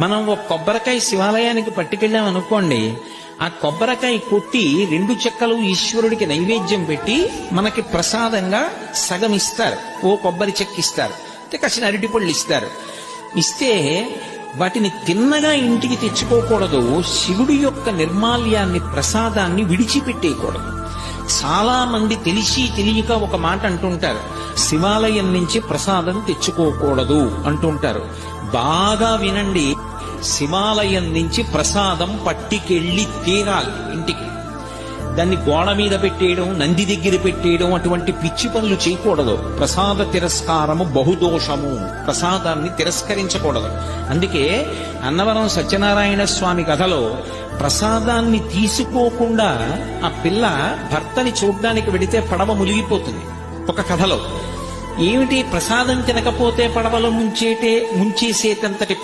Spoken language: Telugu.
మనం ఒక కొబ్బరికాయ శివాలయానికి పట్టుకెళ్ళాం అనుకోండి, ఆ కొబ్బరికాయ కొట్టి 2 చెక్కలు ఈశ్వరుడికి నైవేద్యం పెట్టి మనకి ప్రసాదంగా సగం ఇస్తారు. ఓ కొబ్బరి చెక్క ఇస్తారు, కాసిన అరటిపళ్ళు ఇస్తారు. ఇస్తే వాటిని తిన్నగా ఇంటికి తెచ్చుకోకూడదు. శివుడి యొక్క నిర్మాల్యాన్ని, ప్రసాదాన్ని విడిచిపెట్టేయకూడదు. చాలా మంది తెలిసి తెలియక ఒక మాట అంటుంటారు, శివాలయం నుంచి ప్రసాదం తెచ్చుకోకూడదు అంటుంటారు. బాగా వినండి, శివాలయం నుంచి ప్రసాదం పట్టికెళ్ళి తీరాలి ఇంటికి. దాన్ని గోడ మీద పెట్టేయడం, నంది దగ్గర పెట్టేయడం, అటువంటి పిచ్చి పనులు చేయకూడదు. ప్రసాద తిరస్కారము బహుదోషము. ప్రసాదాన్ని తిరస్కరించకూడదు. అందుకే అన్నవరం సత్యనారాయణ స్వామి కథలో ప్రసాదాన్ని తీసుకోకుండా ఆ పిల్ల భర్తని చూడ్డానికి వెడితే పడవ మునిగిపోతుంది. ఒక కథలో ఏమిటి, ప్రసాదం తినకపోతే పడవలో ముంచేసేటంతటి